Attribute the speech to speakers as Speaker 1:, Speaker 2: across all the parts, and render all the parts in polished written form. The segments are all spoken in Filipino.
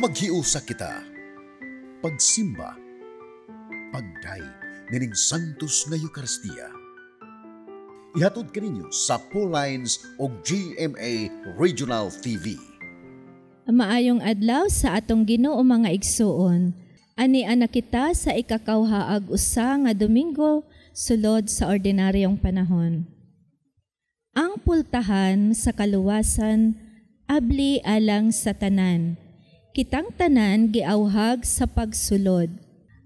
Speaker 1: Paghiusa kita, pagsimba, pagdaig nining Santos nga Eucharistia. Ihatod kaninyo sa Paul Lines o GMA Regional TV.
Speaker 2: Maayong adlaw sa atong Ginoo mga igsuon. Ani anak kita sa ikakawhaag usa nga Domingo sulod sa ordinaryong panahon. Ang pultahan sa kaluwasan abli alang sa tanan. Kitang tanan giawhag sa pagsulod.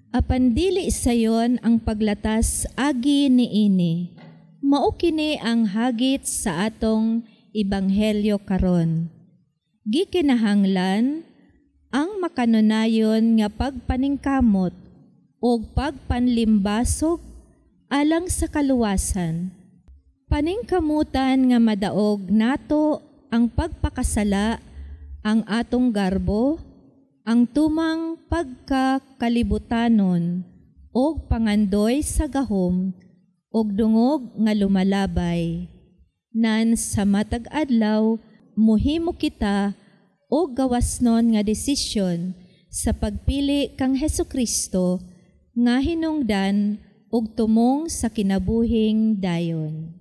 Speaker 2: Apan dili sayon ang paglatas agi niini. Mao kini ang hagit sa atong ebanghelyo karon. Gikinahanglan ang makanunayon nga pagpaningkamot o pagpanlimbasog alang sa kaluwasan. Paningkamutan nga madaog nato ang pagpakasala, ang atong garbo, ang tumang pagkakalibutanon o pangandoy sa gahom o dungog nga lumalabay. Nan sa matag adlaw, muhimo kita o gawasnon nga desisyon sa pagpili kang Hesukristo nga hinungdan og tumong sa kinabuhing dayon.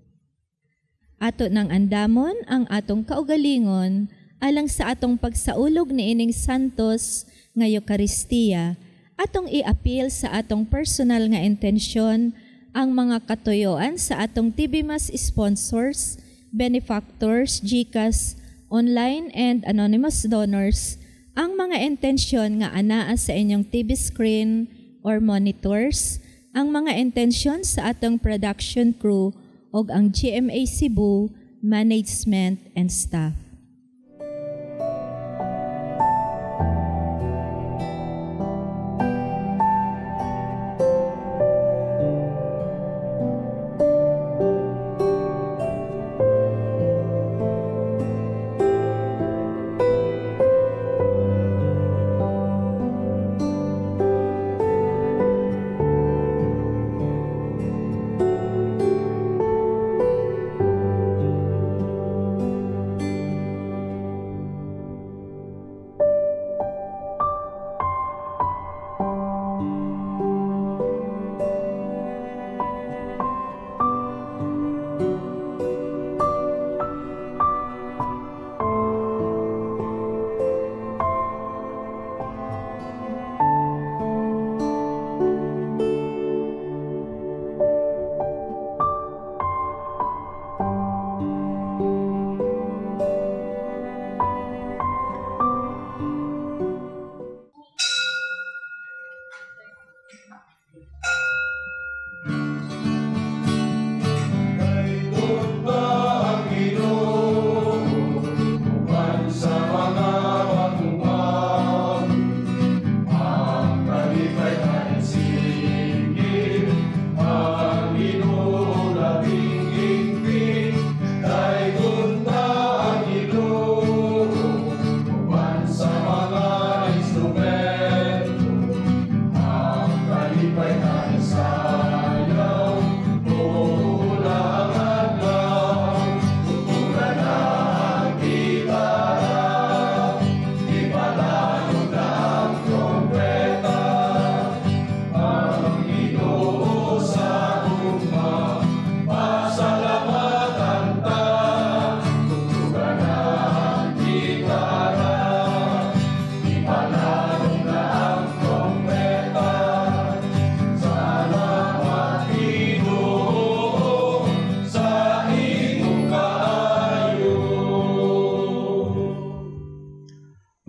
Speaker 2: Ato nang andamon ang atong kaugalingon alang sa atong pagsaulog niining Santos nga Eucharistia, atong i-appeal sa atong personal nga intensyon ang mga katuyoan sa atong TV Mas sponsors, benefactors, GCash, online and anonymous donors, ang mga intensyon nga anaa sa inyong TV screen or monitors, ang mga intensyon sa atong production crew o ang GMA Cebu, management and staff.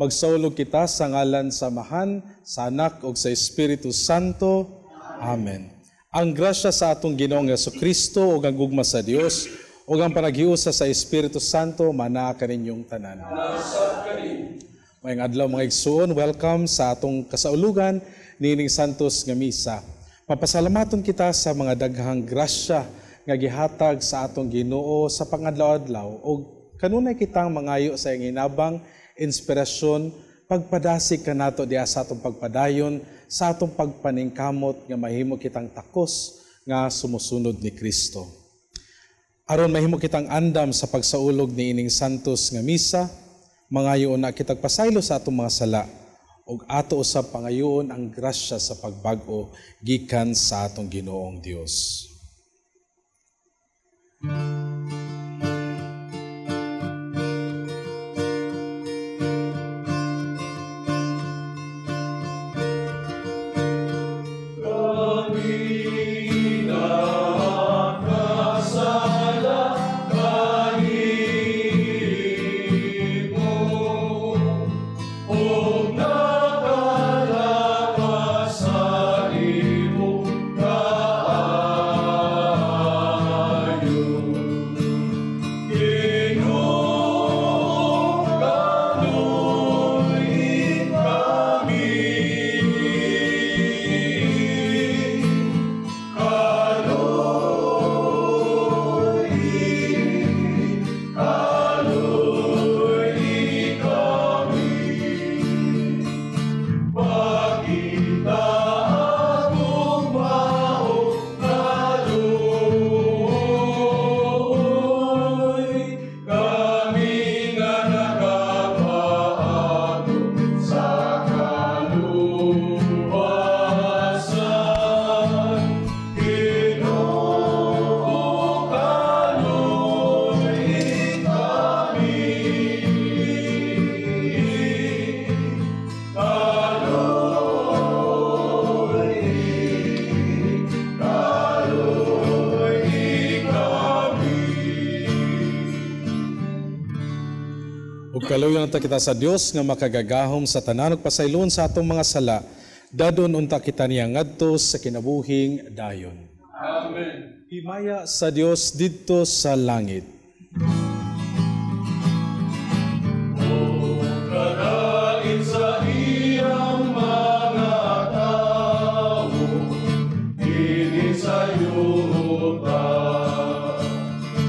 Speaker 3: Magsaulog kita sa ngalan sa Amahan, sa Anak ug sa Espiritu Santo. Amen. Ang grasya sa atong Ginoong Jesucristo ug ang gugma sa Dios ug ang panaghiusa sa Espiritu Santo manaa kaninyong tanan. Mayang adlaw mga igsoon, welcome sa atong kasaulugan niining Santos nga misa. Papasalamaton kita sa mga daghang grasya nga gihatag sa atong Ginoo sa pangadlaw-adlaw ug kanunay kitang mangayo sa iyang hinabang inspirasyon, pagpadasig ka nato diya sa atong pagpadayon, sa atong pagpaningkamot nga mahimo kitang takos nga sumusunod ni Kristo. Aron mahimo kitang andam sa pagsaulog ni ining Santos nga misa, mangayo na kitag pasaylo sa atong mga sala, ug ato usab pangayoon ang grasya sa pagbag-o gikan sa atong Ginoong Dios. Kaluyan ta kita sa Dios nga makagagahom sa tanan ug pasaylon sa atong mga sala, dadon unta kita niya ngadto sa kinabuhing dayon. Amen. Himaya sa Dios didto sa langit.
Speaker 4: Kadain sa iyang mga tao, kini sa yuta.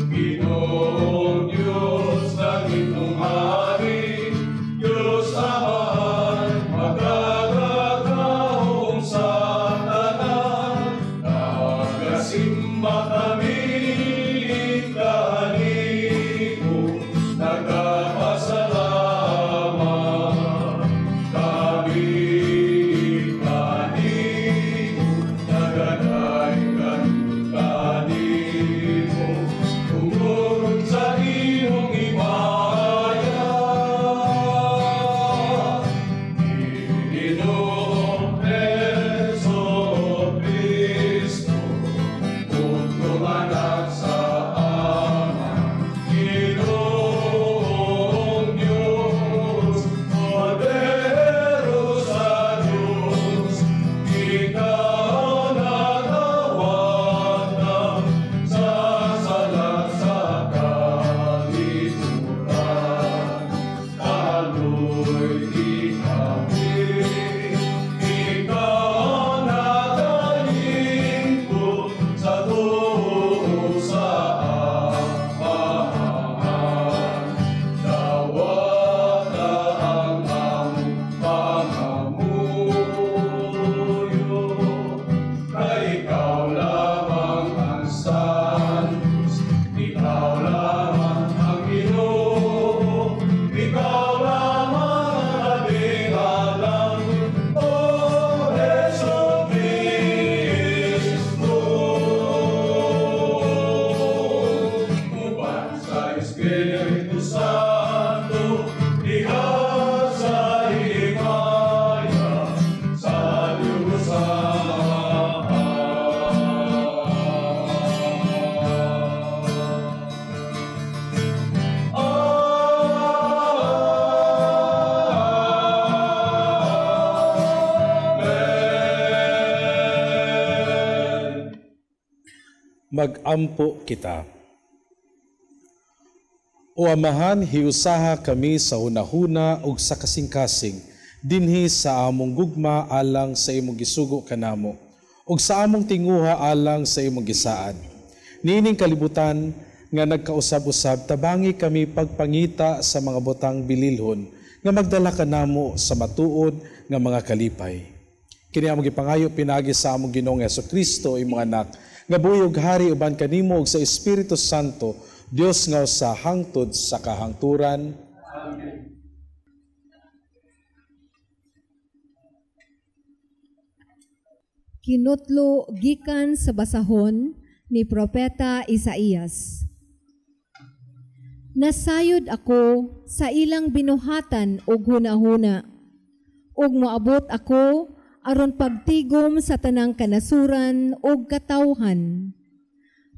Speaker 4: Ginoong Diyos ng itong hari, Diyos Amahan, magagagahong sa tanan. Nagasimba kami, kahaligo, nagpapasalamat. Kami kahaligo, nagdadaigan kahaligo, tungkol sa iyong himaya. Ginoong Heso Kristo, puntong anak sa Ama. Ginoong Diyos, Kordero sa Diyos, ikaw nagawad sa salat sa kalituran. Kaloy di kami, ikaw nagalingkod sa tuho sa Amahan. Dawat ang among pangamuyo, na ikaw lamang ang Santos, ikaw lamang ang Ginoo, ikaw lamang ang labing-alam, O Heso Kristo. Uban sa Espiritu Santo, diha sa himaya sa Diyos Amen.
Speaker 3: Mag-ampo kita. O Amahan, hiusaha kami sa hunahuna ug sa kasing-kasing dinhi sa among gugma alang sa imong gisugo kanamo ug sa among tinguha alang sa imong gisaad. Niining kalibutan nga nagkausab-usab, tabangi kami pagpangita sa mga butang bililhon nga magdala kanamo sa matuod nga mga kalipay. Kini among gipangayo pinagi sa among Ginoong Hesukristo imong anak, nga buyog hari uban kanimo ug sa Espiritu Santo, Dios nga sa hangtod sa kahangturan.
Speaker 4: Amen.
Speaker 5: Kinutlo gikan sa basahon ni Propeta Isaías. Nasayod ako sa ilang binuhatan og hunahuna, ug moabot ako aron pagtigom sa tanang kanasuran ug katawhan.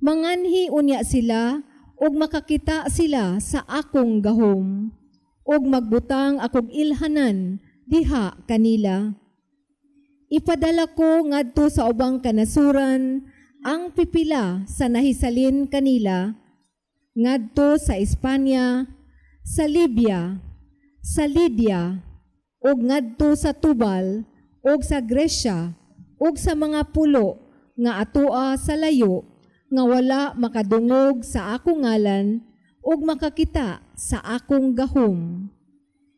Speaker 5: Manganhi unya sila ug makakita sila sa akong gahom, ug magbutang akong ilhanan diha kanila. Ipadala ko ngadto sa ubang kanasuran ang pipila sa nahisalin kanila, ngadto sa Espanya, sa Libya, sa Lydia, ug ngadto sa Tubal, ug sa Gresya, ug sa mga pulo nga atoa sa layo, nga wala makadungog sa akong ngalan, ug makakita sa akong gahom.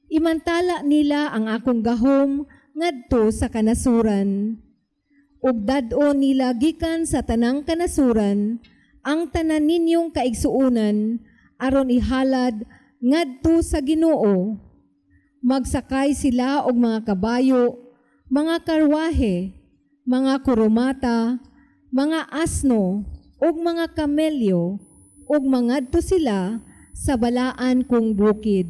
Speaker 5: Imantala nila ang akong gahom ngadto sa kanasuran, ug dadon nila gikan sa tanang kanasuran ang tanan ninyong kaigsuunan aron ihalad ngadto sa Ginoo. Magsakay sila og mga kabayo, mga karwahe, mga kurumata, mga asno, ug mga kamelyo, ug mangadto sila sa balaan kong bukid.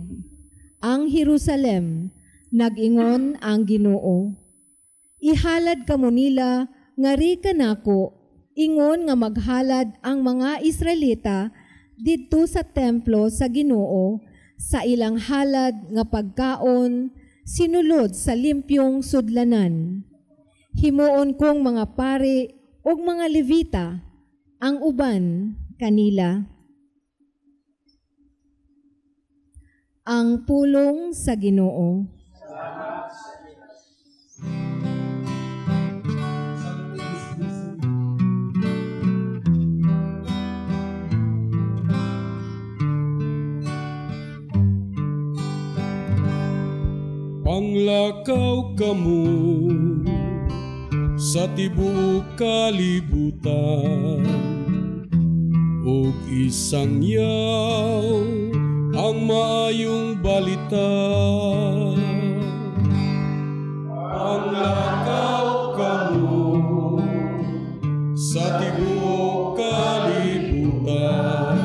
Speaker 5: Ang Jerusalem, nag-ingon ang Ginoo. Ihalad kamo nila ngari kanako, ingon nga maghalad ang mga Israelita didto sa templo sa Ginoo sa ilang halad nga pagkaon sinulod sa limpyong sudlanan. Himuon kong mga pari ug mga Levita ang uban kanila. Ang pulong sa Ginoo.
Speaker 4: Panglakaw kamo sa tibuok kalibutan, ug isangyaw ang maayong balita. Panglakaw kamo sa tibuok kalibutan,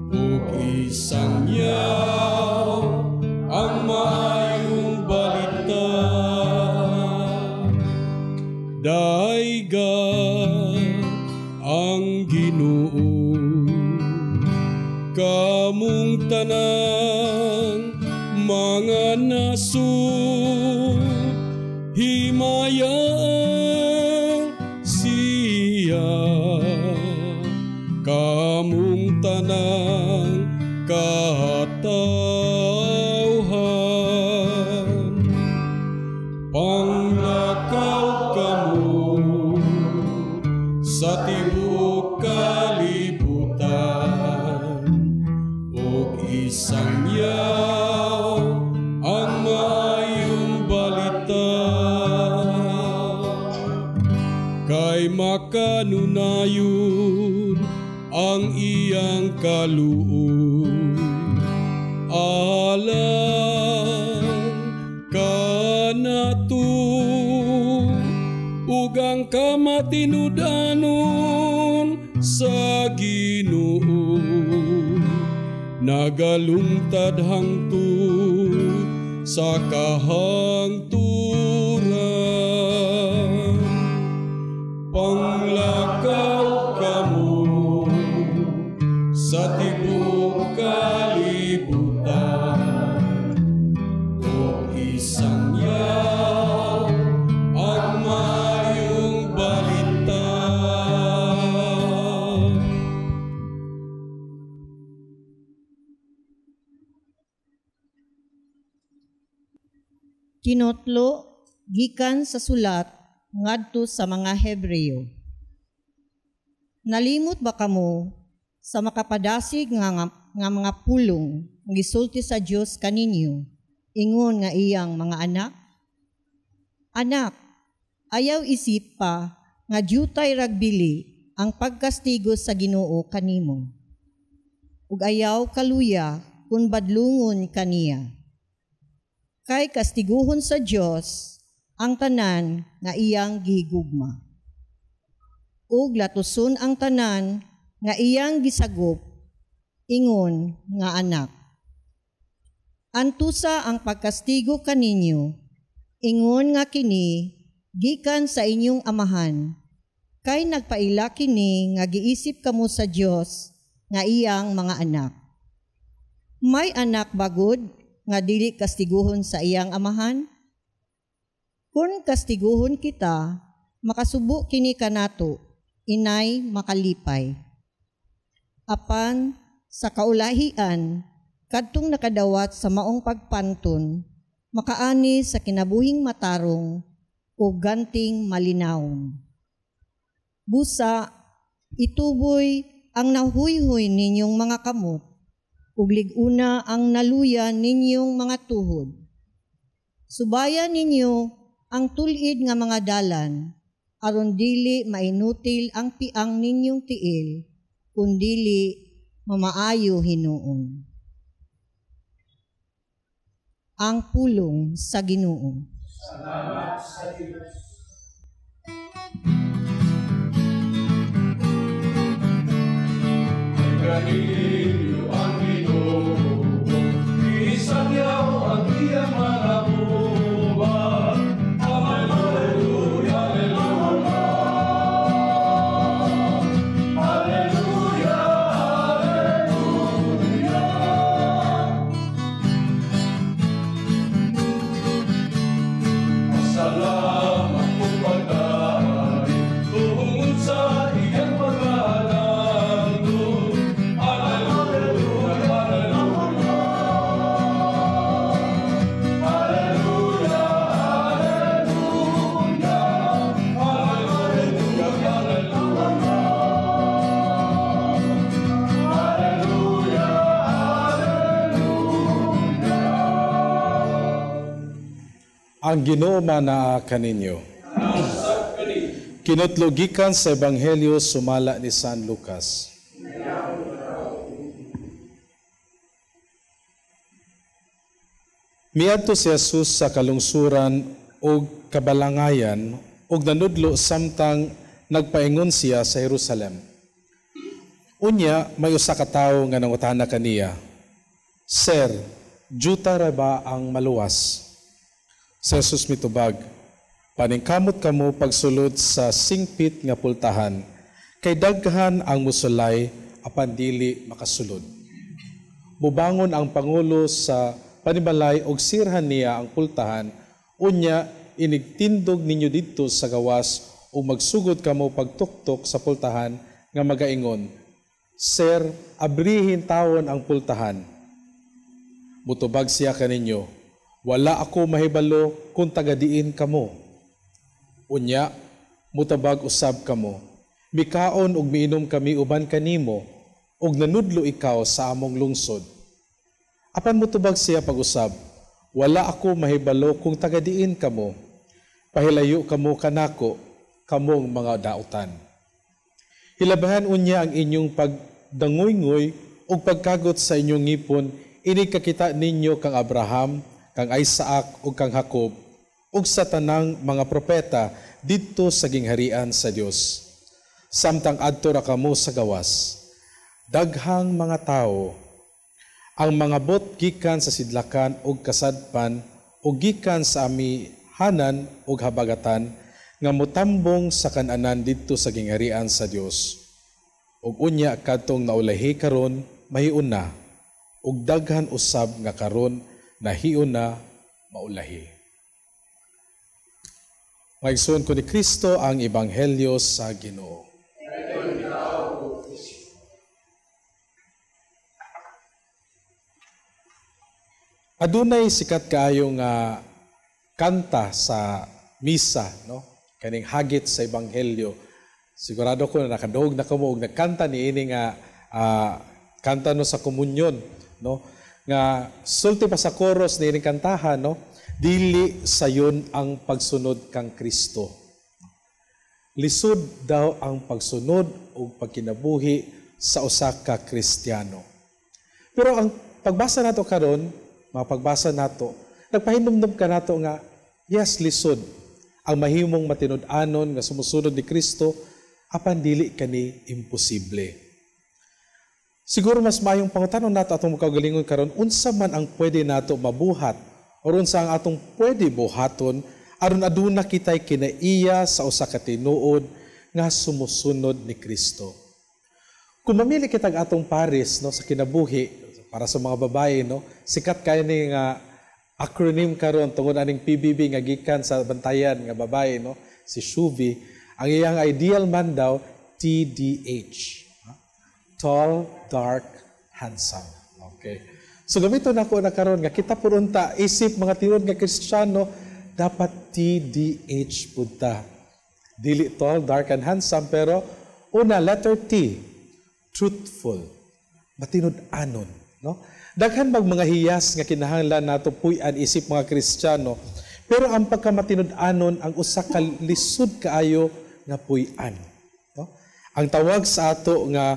Speaker 4: ug isangyaw ang maayong balita. Daiga ang Ginoo, kamong tanan mga nasud, himayaan siya. Kamong tanan katawhan, panglakaw kamo sa tibuok kalibutan, ug isangyaw ang maayong balita. Kay makanunayon ang iyang kaluoy, alam kanato ug ang kamatinudanon sa Ginoo, nagalungtad hangtod sa kahangturan. Panglakaw kamo sa tibuok kalibutan, o isangyaw ang maayong balita.
Speaker 6: Kinotlo gikan sa sulat ngadto sa mga Hebreo. Nalimot ba kamo sa makapadasig nga mga pulong nga gisulti sa Dios kaninyo, ingon nga iyang mga anak? Anak, ayaw isip pa nga diutay ragbili ang pagkastigo sa Ginoo kanimo, ug ayaw kaluya kung badlungon kaniya. Kay kastiguhon sa Dios ang tanan nga iyang gigugma. Ug latuson ang tanan nga iyang gisagop, ingon nga anak. Antusa ang pagkastigo kaninyo, ingon nga kini, gikan sa inyong amahan, kay nagpaila kini nga giisip kamo sa Dios nga iyang mga anak. May anak bagod nga dili kastiguhon sa iyang amahan? Kung kastiguhon kita, makasubo kini kanato, inay makalipay. Apan sa kaulahian, kadtong nakadawat sa maong pagpanton, makaani sa kinabuhing matarong o ganting malinawon. Busa, ituboy ang nahuyhoy ninyong mga kamot, ug liguna ang naluya ninyong mga tuhod. Subayan ninyo ang tulid nga mga dalan, aron dili mainutil ang piang ninyong tiil, kundili mamaayo hinuon. Ang pulong sa Ginoo.
Speaker 4: Salamat sa Diyos. Ganilyo ang Ginoo, isanyaw ang iyang mga buwan. Hallelujah, hallelujah. Hallelujah, hallelujah. Salamat po pagkain, tungod sa iyang pag-aalanggo. Hallelujah, hallelujah. Hallelujah, hallelujah. Hallelujah, hallelujah. Hallelujah, hallelujah.
Speaker 3: Ang Ginoo manaa kaninyo. Kinutlogikan sa Ebanghelyo sumala ni San Lucas. Miadto si Jesus sa kalungsuran o kabalangayan o nanudlo samtang nagpaingon siya sa Jerusalem. Unya, may usa ka tawo nga nangutana kaniya, Sir, juta ra ba ang maluwas? Si Jesus mitubag, paningkamot kamo pagsulod sa singpit nga pultahan, kay daghan ang musulay apan dili makasulod. Bubangon ang Pangulo sa panibalay og sirhan niya ang pultahan, unya inigtindog ninyo dito sa gawas o magsugod kamo pagtuktok sa pultahan nga magaingon, Sir, abrihin tawon ang pultahan. Mutubag siya kaninyo, wala ako mahibalo kung tagadiin kamo. Unya, mutabag usab kamo, mikaon ug miinom kami uban kanimo, ug nanudlo ikaw sa among lungsod. Apan mutubag siya pag-usab, wala ako mahibalo kung tagadiin kamo, pahilayo kamo kanako, kamong mga dautan. Hilabahan unya ang inyong pagdangoy-ngoy ug pagkagot sa inyong ngipon, ini kakita ninyo kang Abraham, kang Isaac ug kang Jacob, ug sa tanang mga propeta didto sa gingharian sa Dios. Samtang adto ra kamo sa gawas, daghang mga tao, ang mga bot gikan sa sidlakan ug kasadpan ug gikan sa amihanan ug habagatan nga motambong sa kan-anan didto sa gingharian sa Dios. Ug unya kadtong naulahi karon mahiun na, ug daghan usab nga karon nahiun na maulahi. Maigsoon ko ni Kristo ang Ebanghelyo sa Ginoo. Adunay sikat kaayo nga kanta sa misa, no? Kaning hagit sa Ebanghelyo. Sigurado ko na nakadog na kamo og nagkanta niini nga kanta no sa komunyon, no? Nga sulti pa sa chorus niini kantahan, no? Dili sayon ang pagsunod kang Kristo. Lisod daw ang pagsunod o pagkinabuhi sa usa ka Kristiyano. Pero ang pagbasa nato karon, mapagbasa nato, nagpahinumdum ka nato nga, yes, lisod. ang mahimong matinud-anon nga sumusunod ni Kristo, apan dili kani imposible. Siguro mas mayong pangutanon nato atong makagalingon karon, unsa man ang pwede nato mabuhat o unsa ang atong pwede buhaton aron aduna kitay kinaiya sa usa ka tinuod nga sumusunod ni Kristo. Kung mamili kitag atong pares no sa kinabuhi para sa mga babae no, sikat kay ni nga acronym karon tungod aning PBB nga gikan sa bantayan nga babae no, si Shuvi, ang iyang ideal man daw TDH. Tall, dark, handsome. Okay. So gamiton nako na karon nga kita purunta isip mga tinud nga Kristiyano dapat TDH punta. Dili tall, dark, and handsome pero una letter T, truthful. Matinud-anon, no? Daghan bang mga hiyas nga kinahanglan nato puy-an isip mga Kristiyano, pero ang pagkamatinud-anon ang usa ka lisod kaayo nga puy-an. No? Ang tawag sa ato nga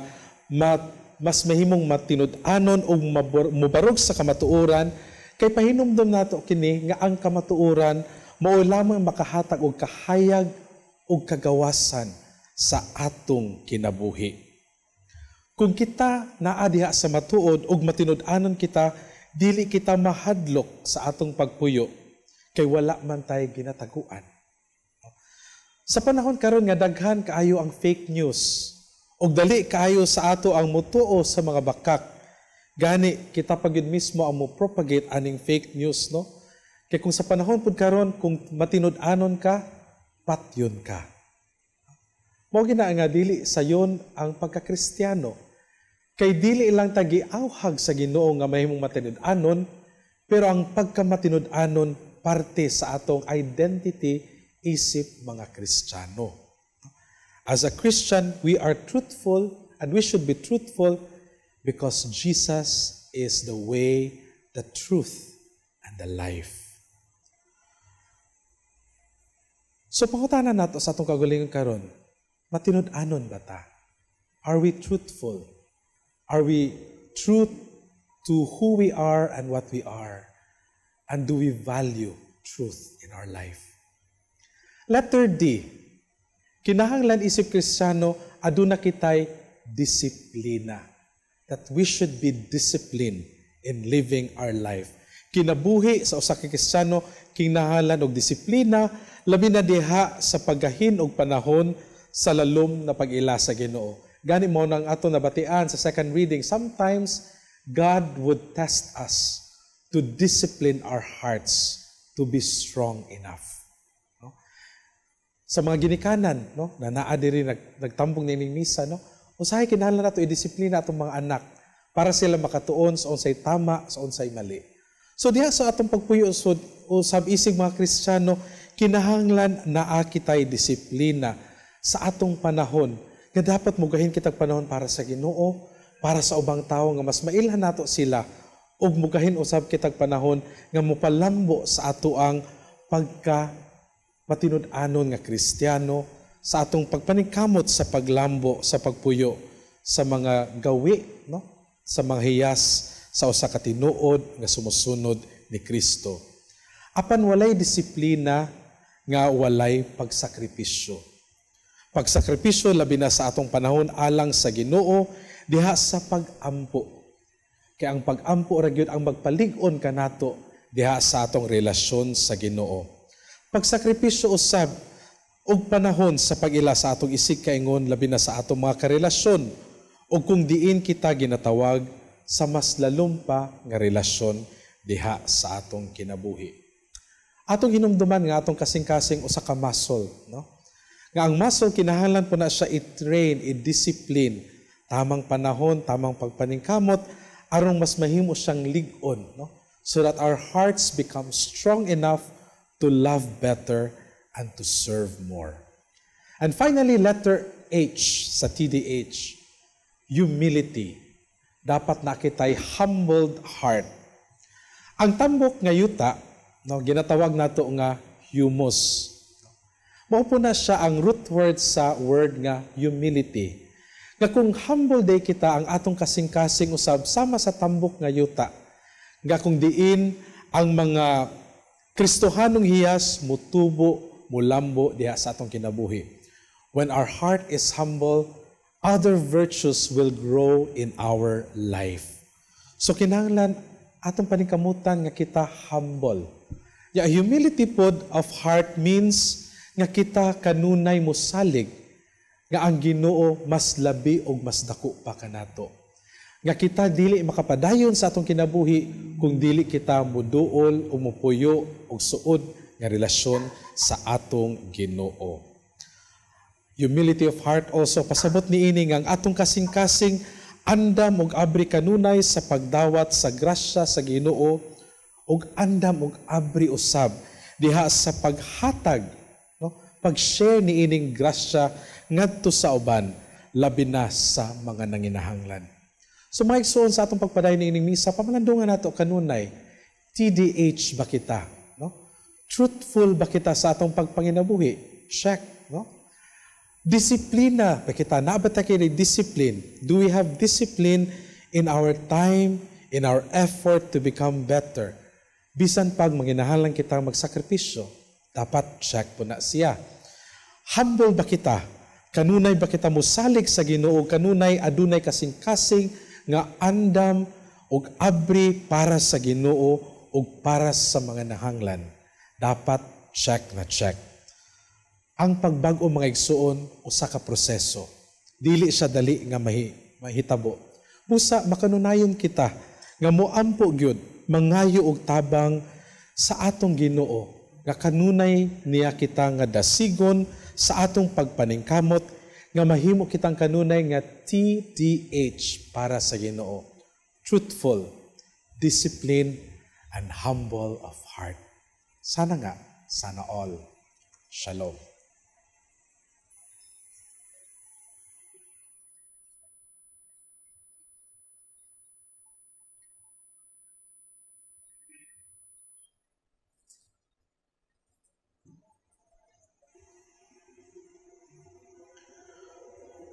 Speaker 3: mas mahimong matinud-anon o mubarog sa kamatuoran, kay pahinumdom nato kini nga ang kamatuoran mao lamang makahatag og kahayag og kagawasan sa atong kinabuhi. Kung kita naa diha sa matuod og matinud-anon kita, dili kita mahadlok sa atong pagpuyo kay wala man tay ginataguan. Sa panahon karon nga daghan kaayo ang fake news og dali kaayo sa ato ang mutuo sa mga bakak. Gani kita pagid mismo ang mo-propagate aning fake news no. Kay kung sa panahon pud karon kung matinud-anon ka, patyon ka. Mao gina nga dili sayon ang pagka-Kristiyano. Kay dili lang tagiawhag sa Ginoo nga mahimong matinud-anon, pero ang pagkamatinud-anon parte sa atong identity isip mga Kristiyano. As a Christian, we are truthful and we should be truthful because Jesus is the way, the truth, and the life. So pangutanan nato sa atong kagalingon karon, matinud-anon ba ta? Are we truthful? Are we true to who we are and what we are? And do we value truth in our life? Letter D, kinahanglan isip Kristiyano aduna kitay disiplina. That we should be disciplined in living our life. Kinabuhi sa usa ka Kristiyano kinahanglan og disiplina labi na diha sa paggahin og panahon sa lalom na pag-ila sa Ginoo. Gani mo nang ato nabatian sa second reading, sometimes God would test us to discipline our hearts to be strong enough. No? Sa mga ginikanan, no, na naa diri nagtambong ning misa, no, usahay kinahanglan nato i-disiplina atong mga anak para sila makatuon sa unsay tama, sa unsay mali. So diha sa atong pagpuyo usab isig mga Kristiyano, kinahanglan naa kitay disiplina sa atong panahon. Nga dapat mugahin kitag panahon para sa Ginoo, para sa ubang tawo nga mas mailhan nato sila, ug mugahin usab kitag panahon nga mopalambo sa ato ang pagka matinud-anon nga Kristiyano, sa atong pagpaningkamot sa paglambo, sa pagpuyo sa mga gawi, no? Sa mga hiyas sa usa ka tinuod nga sumusunod ni Kristo. Apan walay disiplina nga walay pagsakripisyo. Pagsakripisyo labi na sa atong panahon alang sa Ginoo diha sa pag-ampo. Kaya ang pag-ampo ra gyud ang magpalig-on kanato diha sa atong relasyon sa Ginoo. Pagsakripisyo usab og panahon sa pag-ila sa atong isig kaingon labi na sa atong mga karelasyon o kung diin kita ginatawag sa mas lalom pa nga relasyon diha sa atong kinabuhi. Atong hinumduman nga atong kasing-kasing usa ka muscle, no? Nga ang muscle kinahanglan po na siya i-train, i-discipline, tamang panahon, tamang pagpaningkamot, arong mas mahimo siyang lig-on, no? So that our hearts become strong enough to love better and to serve more. And finally, letter H sa TDH, humility. Dapat nakitay humbled heart. Ang tambok nga yuta, no, ginatawag nato nga humus. Mao po na siya ang root word sa word nga humility. Nga kung humble day kita, ang atong kasing-kasing usab sama sa tambok nga yuta. Nga kung diin ang mga Kristohanong hiyas mutubo, mulambo diha sa atong kinabuhi. When our heart is humble, other virtues will grow in our life. So kinahanglan atong paningkamutan nga kita humble. Humility pod of heart means nga kita kanunay mosalig nga ang Ginoo mas labi og mas dako pa kanato. Nga kita dili makapadayon sa atong kinabuhi kung dili kita muduol o mupuyo og suod nga relasyon sa atong Ginoo. Humility of heart also pasabot niini nga ang atong kasing-kasing andam og abri kanunay sa pagdawat sa grasya sa Ginoo ug andam og abri usab diha sa paghatag, no? Pag-share niining grasya ngadto sa uban labi na sa mga nanginahanglan. So mga igsoon sa atong pagpadayon niining misa, pamalandungan nato kanunay, TDH ba kita? No? Truthful ba kita sa atong pagpanginabuhi? Check, no? Disiplina ba kita? Naabata kayo discipline. Do we have discipline in our time, in our effort to become better? Bisan pag manginahalang kita magsakripisyo, dapat check po na siya. Humble ba kita? Kanunay ba kita musalig sa Ginoo? Kanunay adunay kasing-kasing nga andam ug abri para sa Ginoo ug para sa mga nahanglan? Dapat check na check. Ang pagbago mga igsuon usa ka proseso. Dili siya dali nga mahitabo. Busa makanunayon kita nga moampo gyud mangayo og tabang sa atong Ginoo nga kanunay niya kita nga dasigon sa atong pagpaningkamot nga mahimo kitang kanunay nga TDH para sa Ginoo. Truthful, disciplined, and humble of heart. Sana nga, sana all. Shalom.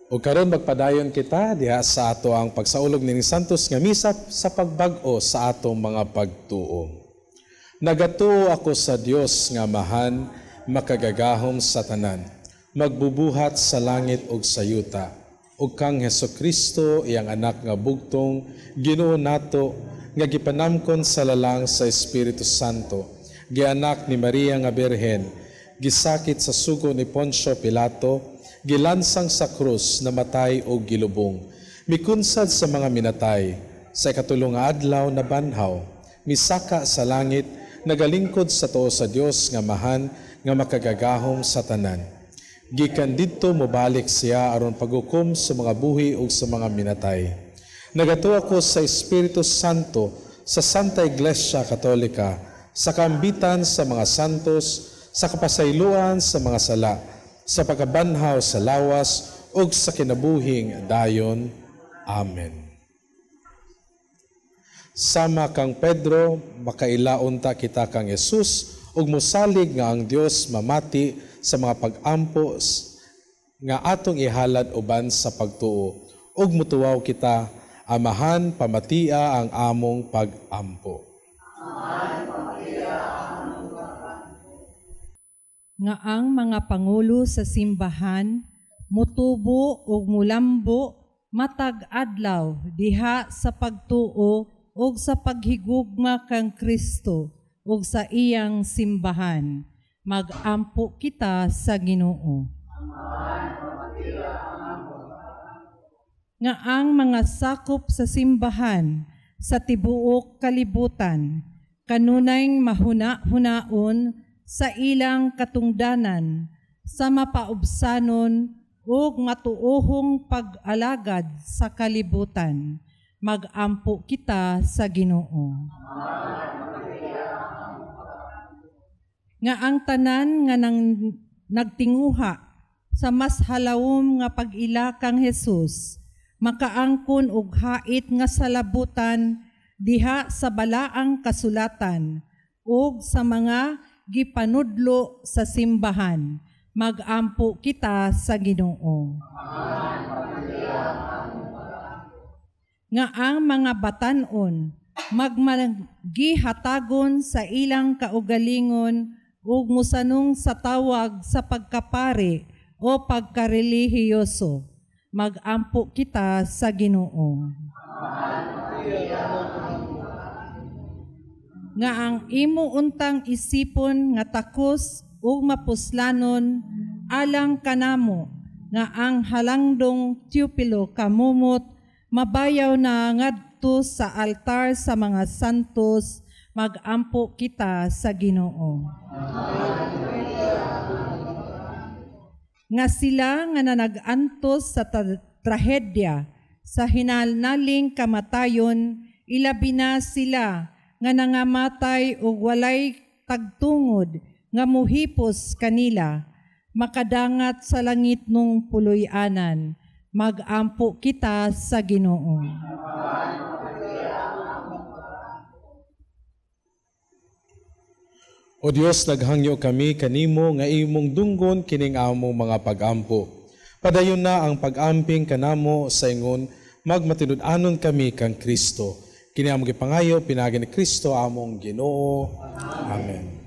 Speaker 3: O karon magpadayon kita diha sa ato ang pagsaulog ni Santos nga misa sa pagbag-o sa atong mga pagtuo. Nagatuo ako sa Dios nga mahan, makagagahom sa tanan, magbubuhat sa langit ug sa yuta, ug kang Hesukristo iyang anak nga bugtong Ginoo nato nga gipanamkon sa lalang sa Espiritu Santo, gianak ni Maria nga Birhen, gisakit sa sugo ni Poncio Pilato, gilansang sa krus, namatay o gilubong. Mikunsad sa mga minatay, sa ikatulong nga adlaw na banhaw, misaka sa langit, nagalingkod sa tuo sa Dios nga mahan, nga makagagahom sa tanan. Gikan didto mobalik siya aron paghukom sa mga buhi ug sa mga minatay. Nagatuo ako sa Espiritu Santo, sa Santa Iglesia Katolika, sa kaambitan sa mga santos, sa kapasayloan sa mga sala, sa pagkabanhaw sa lawas ug sa kinabuhing dayon. Amen. Sama kang Pedro, makailaon ta kita kang Jesus ug mosalig nga ang Dios mamati sa mga pag-ampo nga atong ihalad uban sa pagtuo ug mutuwaw kita amahan pamatia ang among pag-ampo.
Speaker 7: Nga ang mga pangulo sa simbahan mutubo ug mulambo matag adlaw diha sa pagtuo ug sa paghigugma kang Kristo ug sa iyang simbahan. Magampo kita sa Ginoo. Nga ang mga sakop sa simbahan sa tibuok kalibutan kanunay mahuna-hunaon sa ilang katungdanan, sa mapaubsanon ug matuohong pag-alagad sa kalibutan. Magampo kita sa Ginoo. Nga ang tanan nga nagtinguha sa mas halawom nga pag-ila kang Jesus, makaangkon og hait nga salabutan diha sa balaang kasulatan ug sa mga gipanudlo sa simbahan. Magampo kita sa Ginoo. Nga ang mga batan-on magmagihatagon sa ilang kaugalingon ug musanong sa tawag sa pagkapari o pagkarelihiyoso. Mag-ampo kita sa Ginoo. Nga ang imo untang isipon nga takos ug mapuslanon alang kanamo nga ang halangdong Teopilo kamumot mabayaw na ngadto sa altar sa mga santos. Mag-ampo kita sa Ginoo. Nga sila nga nanag-antos sa trahedya sa hinalnaling kamatayon, ilabi na sila nga nangamatay ug walay tagtungod nga muhipos kanila, makadangat sa langit nung puloy-anan. Mag-ampo kita sa Ginoo.
Speaker 3: O Dios, naghangyo kami kanimo nga imong dunggon kining among mga pag-ampo. Padayon na ang pag-amping kanamo sa ingon, magmatinud-anon kami kang Kristo. Kini among gipangayo pinagi ni Kristo among Ginoo. Amen.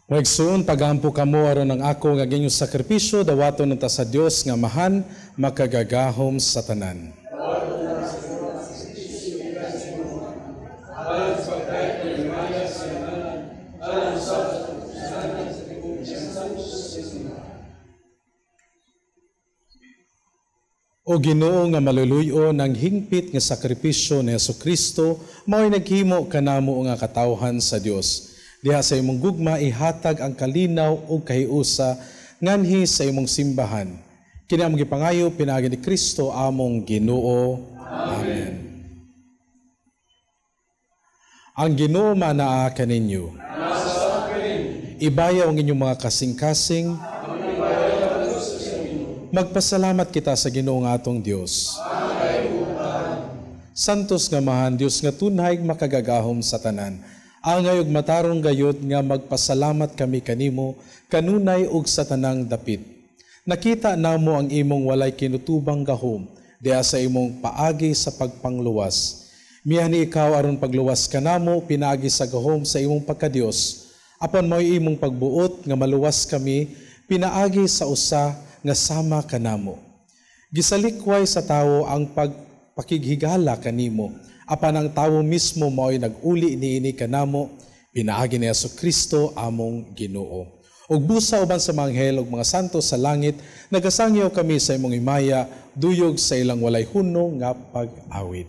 Speaker 3: Magsuon pagampo kamo aron ang ako nga ginyong sakripisyo dawaton nata sa Dios nga mahan makagagahom sa tanan. O Ginoo nga maluluyo ng hingpit nga sakripisyo ni Jesucristo, mao'y naghimo kanamo nga katawhan sa Dios. Diha sa imong gugma ihatag ang kalinaw o kahiusa nganhi sa imong simbahan. Kini among gipangayo pinaagi ni Kristo among Ginoo. Amen. Ang Ginoo manaa kaninyo. Ibayaw ang inyong mga kasing-kasing. Magpasalamat kita sa Ginoo nga atong Dios. Santos nga mahan Dios nga tunay makagagahom sa tanan. Angay ug matarong gayud nga magpasalamat kami kanimo kanunay ug sa tanang dapit. Nakita namo ang imong walay kinutubang gahom diha sa imong paagi sa pagpangluwas. Miya ni ikaw aron pagluwas kanamo pinaagi sa gahom sa imong pagkadios. Apan mo'y imong pagbuot nga maluwas kami pinaagi sa usa nga sama kanamo. Gisalikway sa tawo ang pagpakighigala kanimo. Apan ang tawo mismo mo'y nag-uli niini kanamo pinaagi ni Jesucristo among Ginoo. Ug busa uban sa mga anghel ug mga santo sa langit, nagasangyaw kami sa imong imaya, duyog sa ilang walay hunong nga pag-awit.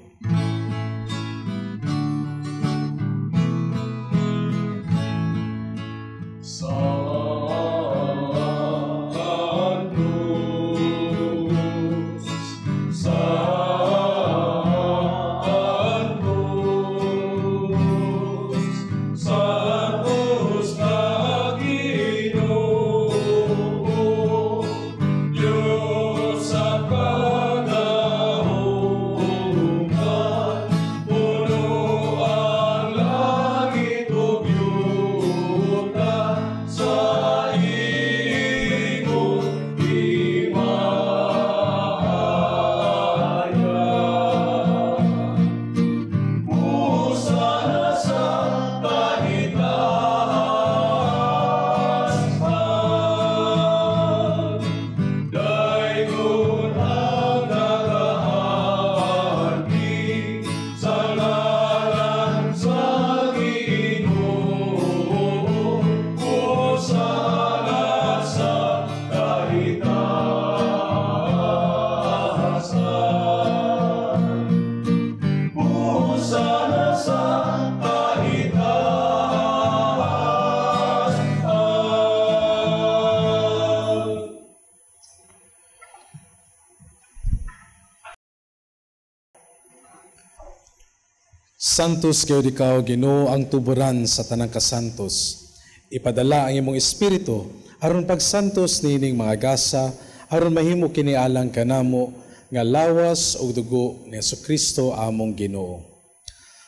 Speaker 3: Santos kayo ikaw, Ginoo, ang tuburan sa tanang kasantos. Ipadala ang imong espiritu aron pagsantos nining mga gasa aron mahimo kini alang kanamo nga lawas ug dugo ni Jesucristo among Ginoo.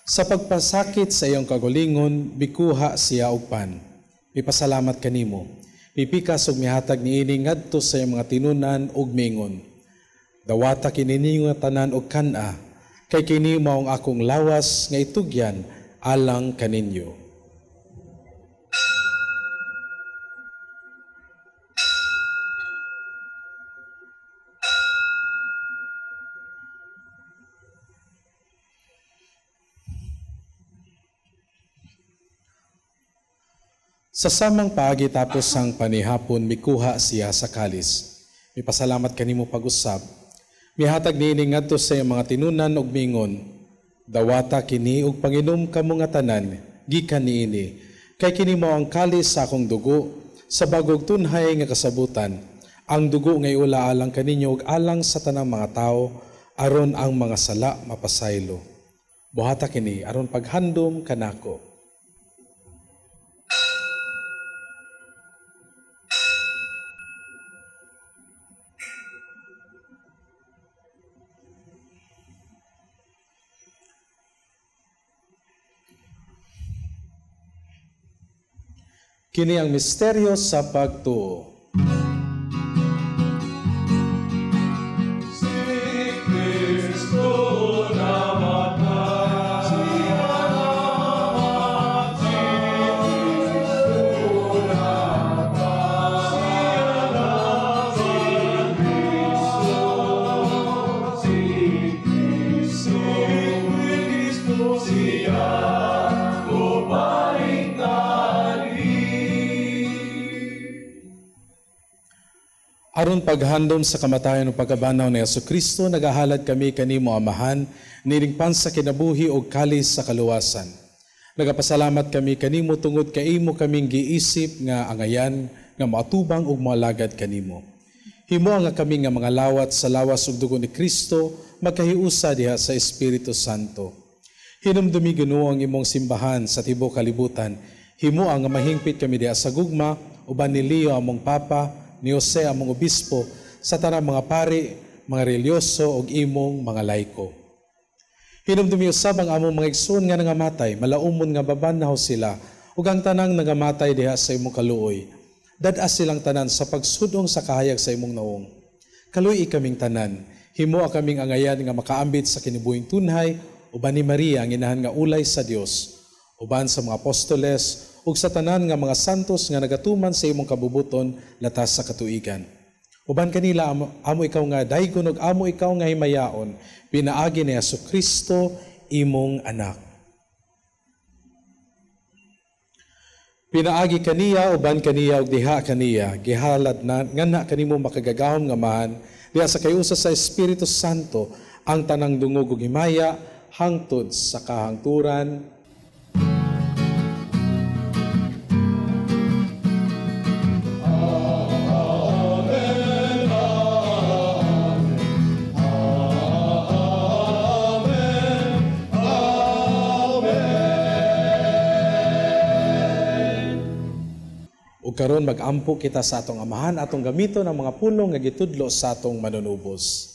Speaker 3: Sa pagpasakit sa iyong kagulingon, bikuha siya og pan. Mipasalamat kanimo. Pipikas ug mihatag niini ngadto sa iyong mga tinunan ug mingon. Dawata kini ninyo nga tanan og kana. Kay kini mao ang akong lawas nga itugyan alang kaninyo. Sa samang paagi tapos ang panihapon, mikuha siya sa kalis. Mipasalamat kanimo pag-usab. Mihatag niini ngadto sa iyang mga tinunan ug mingon, dawata kini ug panginom kamo nga tanan, gikan niini, kay kini mao ang kalis sa akong dugo, sa bagog tunhay nga kasabutan, ang dugo nga iula alang kaninyo ug alang sa tanang mga tao, aron ang mga sala mapasaylo. Buhata kini aron paghandom kanako. Kini ang misteryo sa pagtuo. Aron paghandom sa kamatayon ng pagkabanaw ni Jesucristo, nagahalad kami kanimo amahan, nilingpan sa kinabuhi o kalis sa kaluwasan. Nagapasalamat kami kanimo tungod kaimo kaming giisip nga angayan, nga maatubang ug malagad kanimo. Himo nga kami nga mga lawat sa lawas ug dugo ni Kristo, magkahiusa diha sa Espiritu Santo. Hinumdumi Ginoo ang imong simbahan sa tibuok kalibutan. Himo ang mahingpit kami diha sa gugma, uban ni Leo among Papa, ni Jose among obispo, sa tanang mga pari, mga relyoso ug imong mga laiko. Hinumdumi usab ang among mga igsoon nga nangamatay, malaumon nga babanaw sila, ug ang tanang nangamatay diha sa imong kaluoy. Dad-as silang tanan sa pagsudong sa kahayag sa imong naong. Kaluoy kaming tanan, himo kaming angayan nga makaambit sa kinibuhing tunhay uban ni Maria ang inahan nga ulay sa Dios, uban sa mga apostoles ug sa tanan nga mga santos nga nagatuman sa imong kabubuton latas sa katuigan. Uban kanila amo ikaw nga daygon ug amo ikaw nga himayaon, pinaagi ni Jesucristo imong anak. Pinaagi kaniya uban kaniya ug diha kaniya gihalad na ngana kanimo makagagahom nga man diha sa kayusa sa Espiritu Santo ang tanang dungog ug himaya hangtod sa kahangturan. Karon magampo kita sa atong amahan, atong gamito ng mga pulong nga gitudlo sa atong manunubos.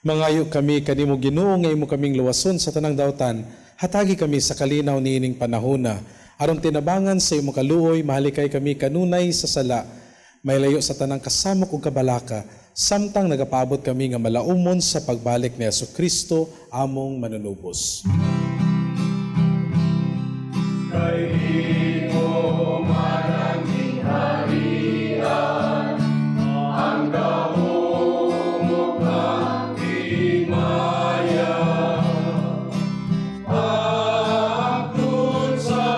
Speaker 3: Mangayo kami kanimo Ginoo nga imo kaming luwason sa tanang daotan, hatagi kami sa kalinaw niining panahona. Aron tinabangan sa imo kaluoy, mahalikay kami kanunay sa sala, may layo sa tanang kasamok ug kabalaka, samtang nagapaabot kami nga malaumon sa pagbalik ni Jesucristo among manunubos.
Speaker 4: Kay imo maranging harian, ang gahumog ng himaya, hangtod sa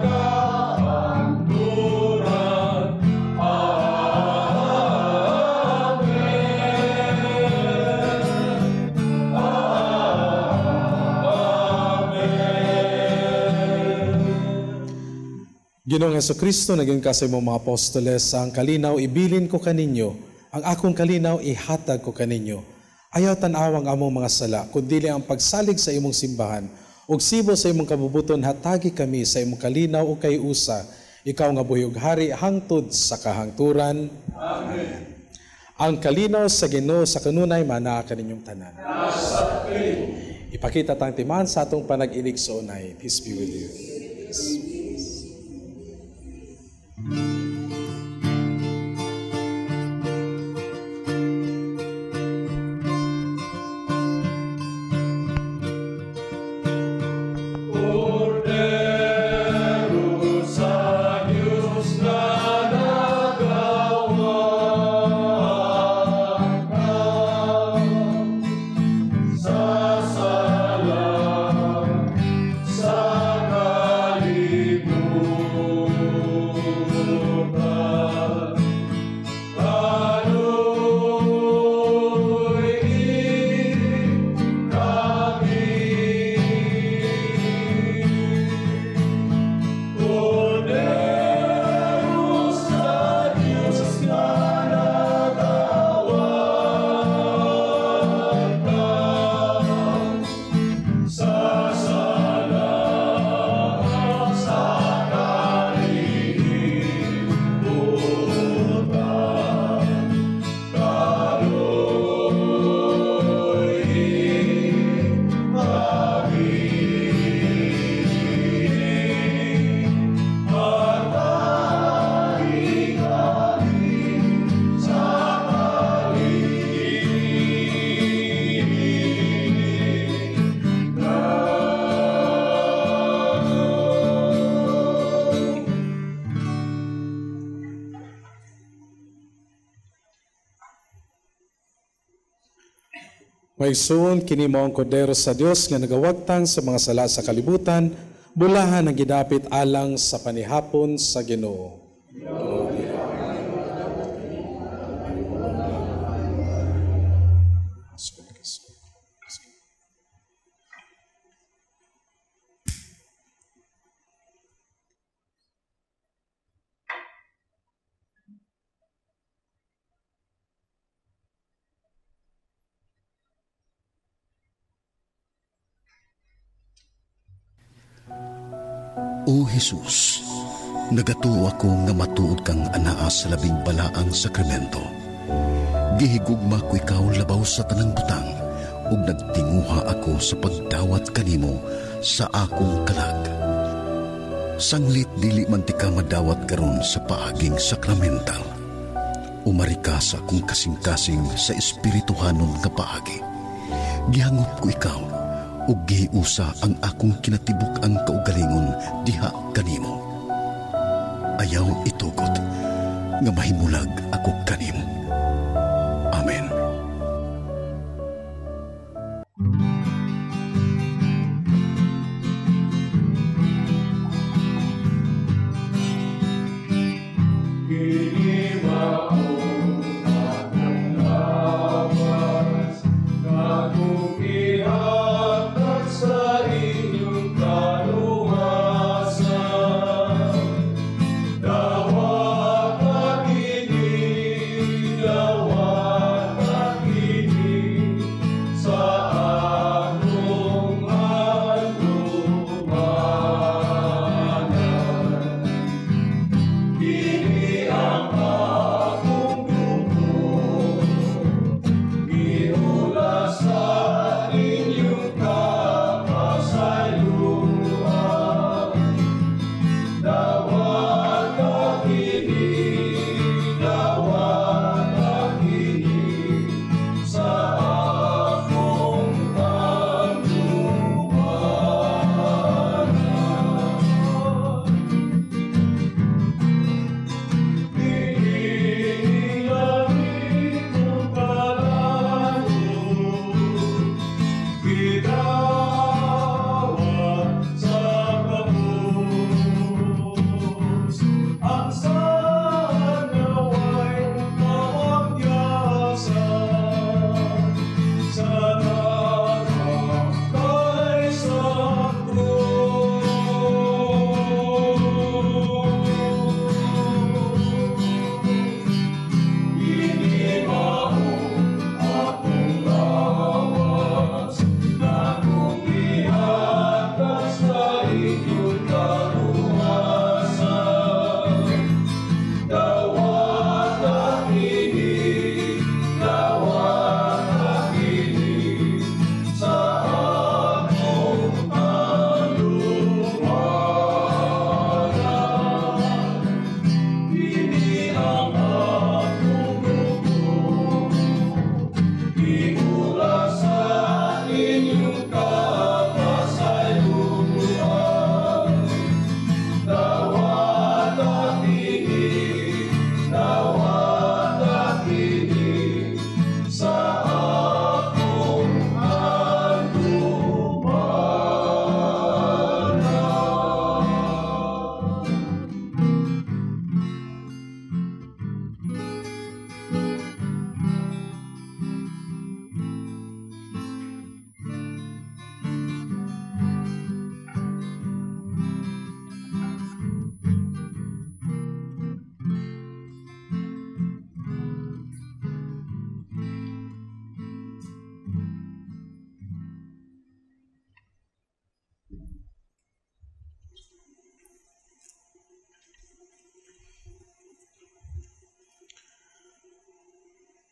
Speaker 4: kahangturan.
Speaker 3: Ginoong Jesucristo, naging ka sa imong mga apostoles, ang kalinaw ibilin ko kaninyo, ang akong kalinaw ihatag ko kaninyo. Ayaw tanawang among mga sala, kundili ang pagsalig sa imong simbahan, ug sibo sa imong kabubuton hatagi kami sa imong kalinaw ug kayusa, ikaw nga buhig hari hangtod sa kahangturan. Amen. Ang kalinaw sa Ginoo sa kanunay manaa kaninyong tanan. Ipakita tang timan sa atong panag-inig sa unay. Peace be with you.
Speaker 4: Sa
Speaker 3: Maigsoon kini mao ang kordero sa Dios nga nagawagtang sa mga sala sa kalibutan, bulahan ang gidapit alang sa panihapon sa Ginoo.
Speaker 1: O Jesus, nagatuo ako nga matuod kang anaa sa labing balaang sakramento. Gihigugma ko ikaw labaw sa tanang butang, ug nagtinguha ako sa pagdawat kanimo sa akong kalag. Sanglit dili man ti ka madawat karon sa paaging sakramental. Umari ka sa akong kasing-kasing sa espirituhanon nga paagi. Gihangop ko ikaw, ug giusa ang akong kinatibuk ang kaugalingon diha kanimo. Ayaw itugot nga mahimulag ako kanimo. Amen.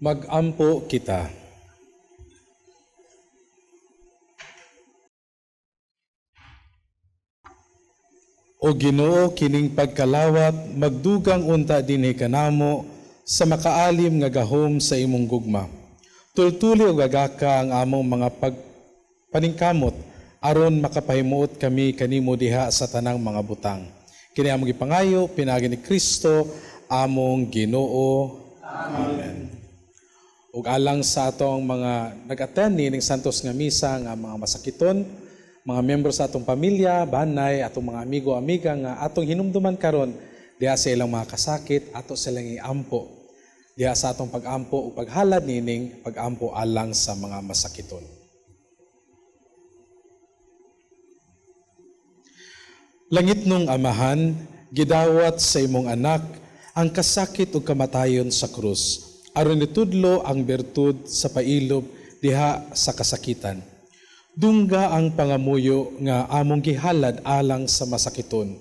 Speaker 3: Mag-ampo kita. O Ginoo, kining pagkalawat, magdugang unta dinhi kanamo sa makaalim nga gahom sa imong gugma. Tultuli o gagaka ang among mga paningkamot aron makapahimuot kami kanimo diha sa tanang mga butang. Kini among gipangayo pinagi ni Kristo among Ginoo. Amen. ug alang sa atong mga nag-attend ning Santos nga misa nga mga masakiton, mga miyembro sa atong pamilya, banay, atong mga amigo-amiga nga atong hinumduman karon diha sa ilang mga kasakit, ato silang iampo diha sa atong pag-ampo ug paghalad nining pag-ampo alang sa mga masakiton. Langit nung Amahan, gidawat sa imong anak ang kasakit ug kamatayon sa krus, aron nitudlo ang bertud sa pailob diha sa kasakitan. Dungga ang pangamuyo nga among gihalad alang sa masakiton.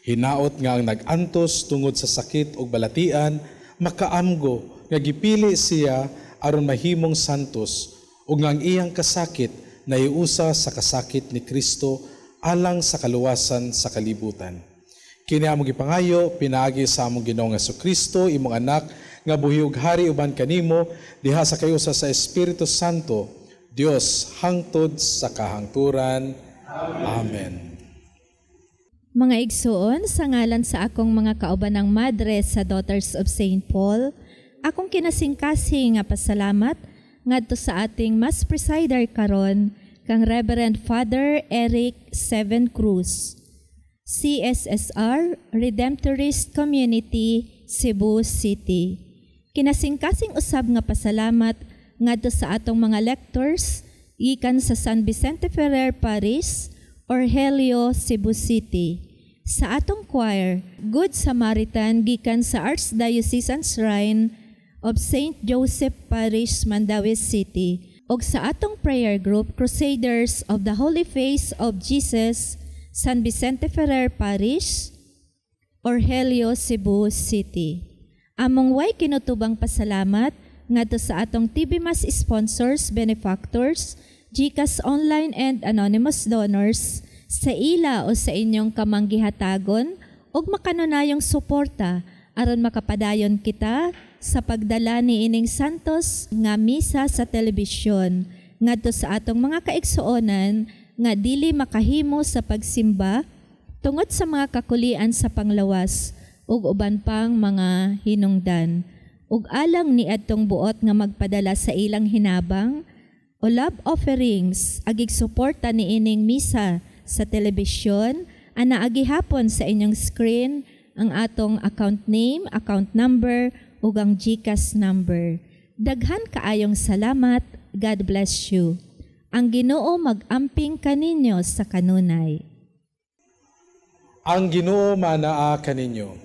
Speaker 3: Hinaot nga ang nag-antos tungod sa sakit ug balatian, makaamgo nga gipili siya aron mahimong santos ug nga ang iyang kasakit naiusa sa kasakit ni Kristo alang sa kaluwasan sa kalibutan. Kini among gipangayo pinaagi sa among Ginoong Jesucristo, imong anak, nga buhi ug hari uban kanimo diha sa kayusa sa Espiritu Santo, Dios hangtod sa kahangturan. Amen.
Speaker 2: Mga igsoon, sa ngalan sa akong mga kaubanang madre sa Daughters of St. Paul, akong kinasingkasing nga pasalamat ngadto sa ating mas presider karon kang Reverend Father Eric Seven Cruz, CSSR Redemptorist Community, Cebu City. Kinasingkasing usab nga pasalamat ngadto sa atong mga lectors gikan sa San Vicente Ferrer Parish, Orhelio, Cebu City. Sa atong choir, Good Samaritan gikan sa Archdiocesan Shrine of St. Joseph Parish, Mandaue City. Og sa atong prayer group, Crusaders of the Holy Face of Jesus, San Vicente Ferrer Parish, Orhelio, Cebu City. Among way kinutubang pasalamat ngadto sa atong TV Mas sponsors, benefactors, GCash online and anonymous donors sa ila o sa inyong kamanggihatagon ug makanunayong suporta aron makapadayon kita sa pagdala ni ining santos nga misa sa telebisyon ngadto sa atong mga kaigsuonan nga dili makahimo sa pagsimba tungod sa mga kakulian sa panglawas ug uban pang mga hinungdan. Ug alang ni adtong buot nga magpadala sa ilang hinabang o love offerings agig suporta ni ining misa sa telebisyon, ana agihapon sa inyong screen ang atong account name, account number ug ang GCash number. Daghan kaayong salamat. God bless you. Ang Ginoo mag-amping kaninyo sa kanunay.
Speaker 3: Ang Ginoo manaa kaninyo.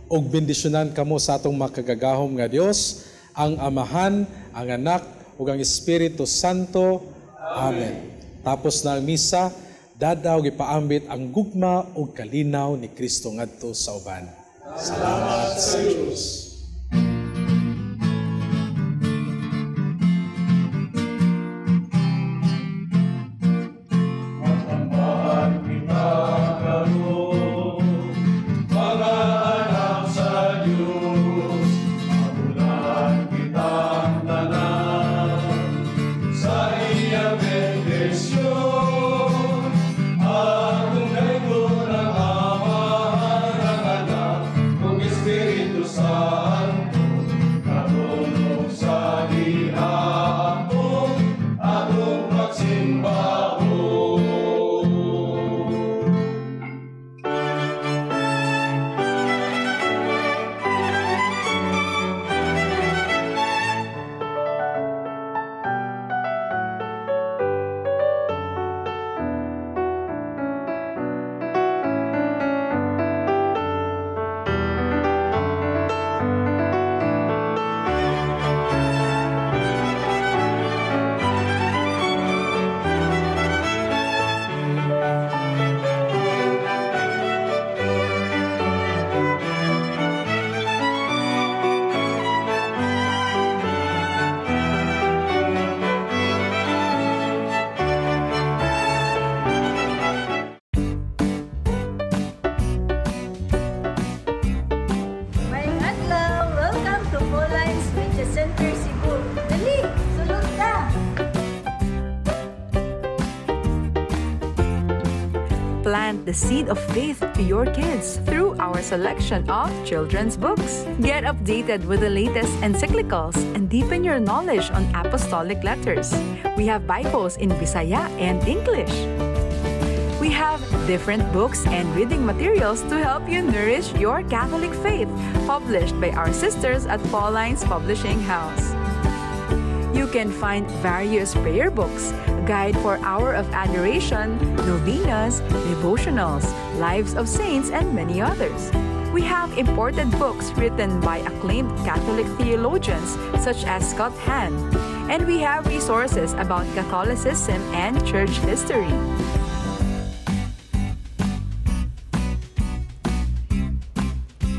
Speaker 3: Og bendisyonan kamo sa atong makagagahom nga Dios, ang Amahan, ang Anak, ug ang Espiritu Santo. Amen. Tapos na ang misa, dadaw gipaambit ang gugma ug kalinaw ni Kristo ngadto sa uban. Salamat sa Diyos.
Speaker 8: Plant the seed of faith to your kids through through our selection of children's books. Get updated with the latest encyclicals and deepen your knowledge on apostolic letters. We have Bibles in Bisaya and English. We have different books and reading materials to help you nourish your Catholic faith, published by our sisters at Pauline's Publishing House. You can find various prayer books, guide for Hour of Adoration, novenas, devotionals, Lives of Saints, and many others. We have imported books written by acclaimed Catholic theologians such as Scott Hahn, and we have resources about Catholicism and church history.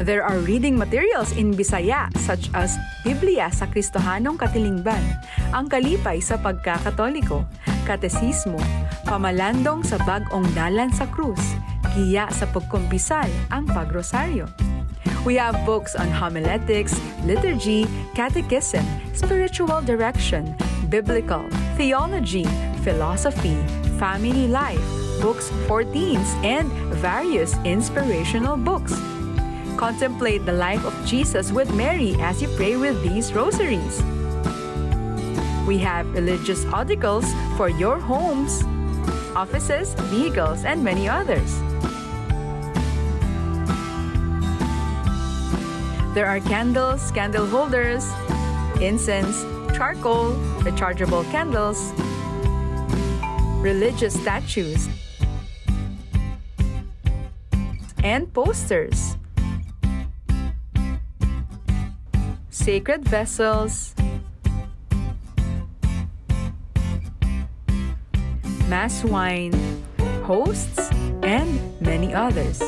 Speaker 8: There are reading materials in Bisaya such as Biblia sa Kristohanong Katilingban, Ang Kalipay sa Pagkakatoliko, Katesismo, Pamalandong sa Bag-ong Dalan sa Krus, Giya sa Pagkumpisal, Ang Pagrosaryo. We have books on homiletics, liturgy, catechism, spiritual direction, biblical, theology, philosophy, family life, books for teens, and various inspirational books. Contemplate the life of Jesus with Mary as you pray with these rosaries. We have religious articles for your homes, offices, vehicles, and many others. There are candles, candle holders, incense, charcoal, rechargeable candles, religious statues, and posters. Sacred vessels, mass wine, hosts, and many others.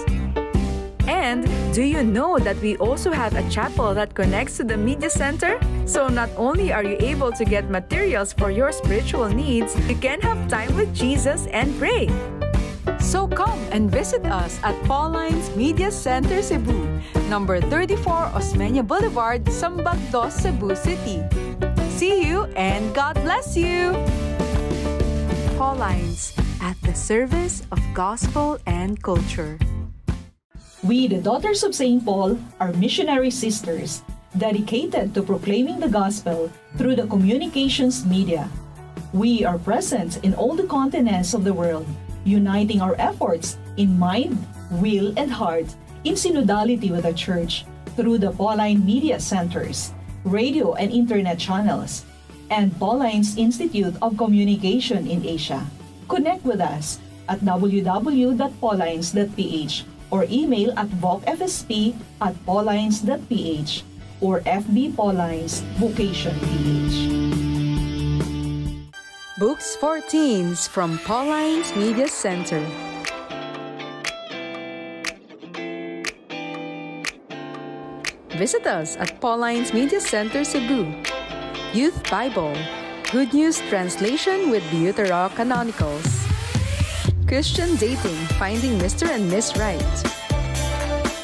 Speaker 8: And do you know that we also have a chapel that connects to the media center? So not only are you able to get materials for your spiritual needs, you can have time with Jesus and pray. So come and visit us at Pauline's Media Center Cebu, number 34 Osmeña Boulevard, Sambag 2, Cebu City. See you and God bless you! Pauline's, at the service of gospel and culture.
Speaker 9: We, the Daughters of St. Paul, are missionary sisters dedicated to proclaiming the gospel through the communications media. We are present in all the continents of the world, uniting our efforts in mind, will, and heart in synodality with the Church through the Pauline Media Centers, radio and internet channels, and Pauline's Institute of Communication in Asia. Connect with us at www.paulines.ph or email at vocfsp@paulines.ph or FB Paulines Vocation PH.
Speaker 8: Books for Teens from Pauline's Media Center. Visit us at Pauline's Media Center Cebu. Youth Bible, Good News Translation with Deuterocanonicals. Christian Dating, Finding Mr. and Miss Right.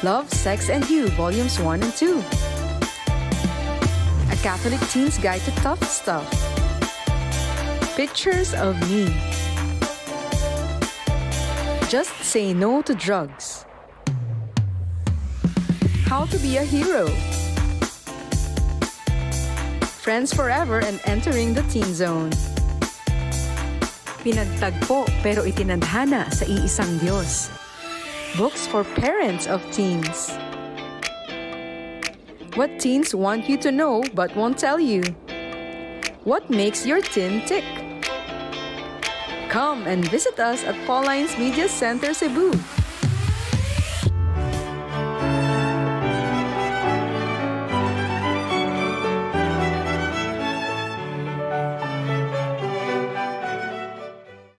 Speaker 8: Love, Sex, and You, Volumes 1 and 2. A Catholic Teen's Guide to Tough Stuff. Pictures of Me. Just Say No to Drugs. How to Be a Hero. Friends Forever and Entering the Teen Zone. Pinagtagpo pero itinadhana sa iisang Diyos. Books for parents of teens. What teens want you to know but won't tell you. What makes your teen tick? Come and visit us at Pauline's Media Center Cebu.